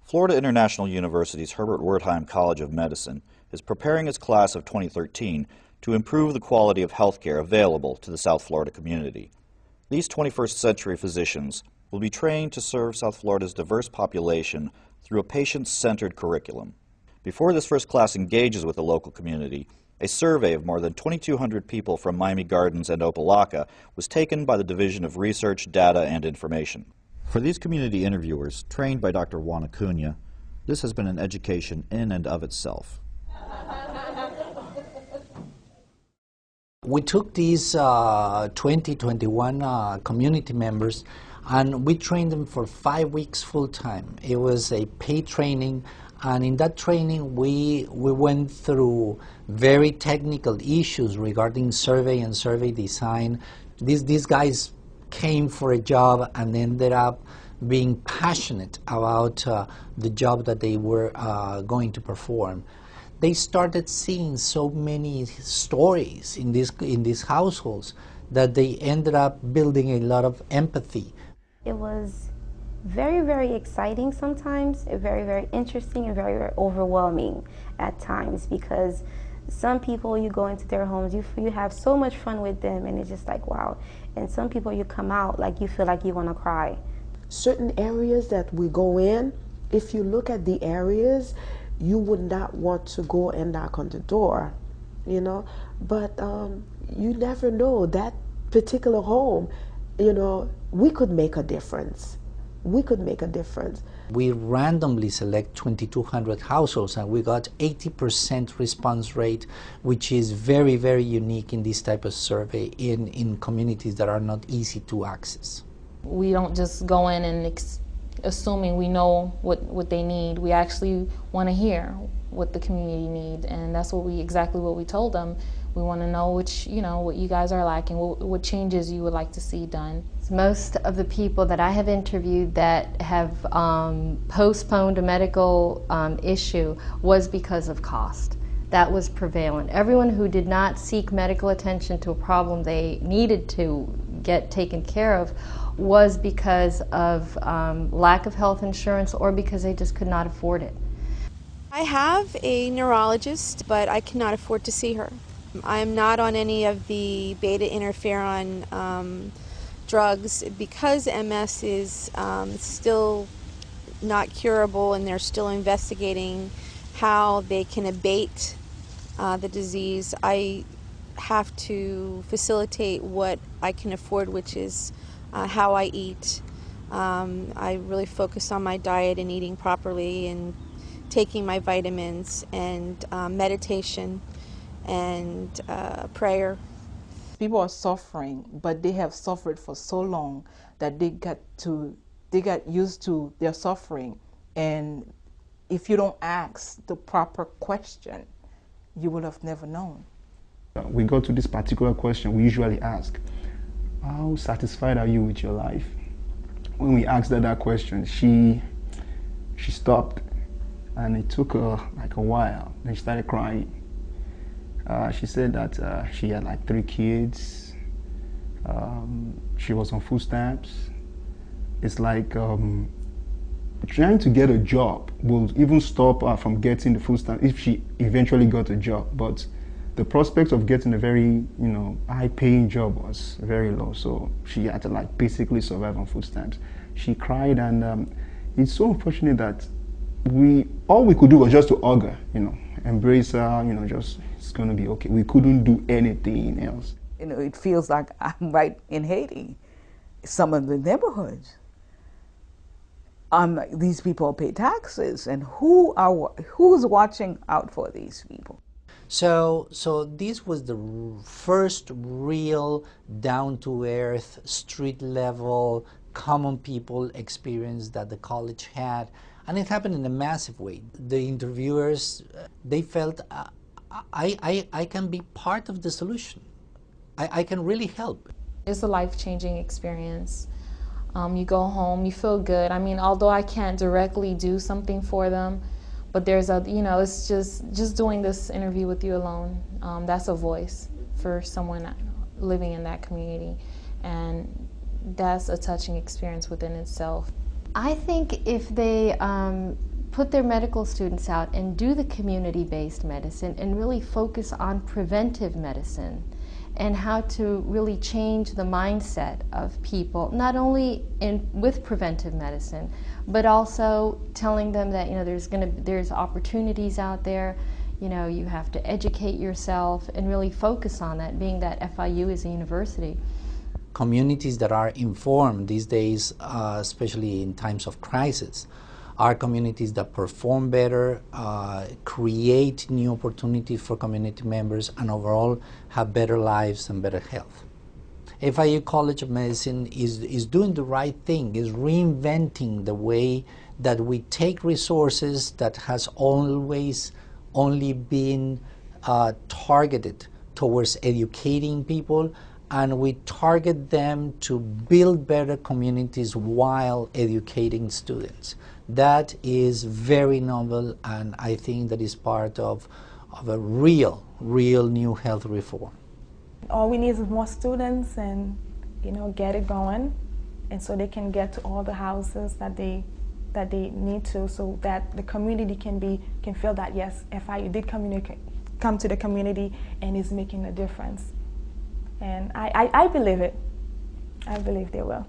Florida International University's Herbert Wertheim College of Medicine is preparing its class of 2013 to improve the quality of health care available to the South Florida community. These 21st century physicians will be trained to serve South Florida's diverse population through a patient-centered curriculum. Before this first class engages with the local community, a survey of more than 2,200 people from Miami Gardens and Opa-locka was taken by the Division of Research, Data, and Information. For these community interviewers, trained by Dr. Juan Acuna, this has been an education in and of itself. We took these 21 community members and we trained them for 5 weeks full-time. It was a paid training, and in that training we went through very technical issues regarding survey and survey design. These guys came for a job and ended up being passionate about the job that they were going to perform. They started seeing so many stories in these households that they ended up building a lot of empathy. It was very, very exciting sometimes, very, very interesting, and very, very overwhelming at times, because some people, you go into their homes, you have so much fun with them, and it's just like, wow. And some people, you come out like you feel like you want to cry. Certain areas that we go in, if you look at the areas, you would not want to go and knock on the door, you know. But you never know, that particular home, you know, we could make a difference. We could make a difference. We randomly select 2,200 households and we got 80% response rate, which is very, very unique in this type of survey in communities that are not easy to access. We don't just go in and assuming we know what they need. We actually want to hear what the community needs, and that's exactly what we told them. We want to know what you guys are lacking, what changes you would like to see done. Most of the people that I have interviewed that have postponed a medical issue was because of cost. That was prevalent. Everyone who did not seek medical attention to a problem they needed to get taken care of was because of lack of health insurance or because they just could not afford it. I have a neurologist, but I cannot afford to see her. I am not on any of the beta interferon drugs because MS is still not curable, and they're still investigating how they can abate the disease. I have to facilitate what I can afford, which is how I eat. I really focus on my diet and eating properly and taking my vitamins and meditation and prayer. People are suffering, but they have suffered for so long that they got used to their suffering. And if you don't ask the proper question, you would have never known. We go to this particular question we usually ask: how satisfied are you with your life? When we asked her that question, she stopped, and it took her like a while. Then she started crying. She said that she had like 3 kids. She was on food stamps. It's like trying to get a job will even stop her from getting the food stamps if she eventually got a job. But the prospect of getting a very, high-paying job was very low. So she had to like basically survive on food stamps. She cried, and it's so unfortunate that all we could do was just to hug her, embrace her, just it's gonna be okay. We couldn't do anything else. It feels like I'm right in Haiti. Some of the neighborhoods, these people pay taxes, and who's watching out for these people? So this was the first real down-to-earth, street-level, common people experience that the college had. And it happened in a massive way. The interviewers, they felt, I can be part of the solution. I can really help. It's a life-changing experience. You go home, you feel good. I mean, although I can't directly do something for them, but there's it's just doing this interview with you alone. That's a voice for someone living in that community. And that's a touching experience within itself. I think if they put their medical students out and do the community-based medicine and really focus on preventive medicine and how to really change the mindset of people, not only with preventive medicine, but also telling them that there's opportunities out there. You have to educate yourself and really focus on that, being that FIU is a university. Communities that are informed these days, especially in times of crisis, are communities that perform better, create new opportunities for community members, and overall have better lives and better health. FIU College of Medicine is doing the right thing, is reinventing the way that we take resources that has always only been targeted towards educating people, and we target them to build better communities while educating students. That is very novel, and I think that is part of a real new health reform. All we need is more students and get it going, and so they can get to all the houses that they need to, so that the community can feel that yes, FIU did come to the community and is making a difference. And I believe it. I believe they will.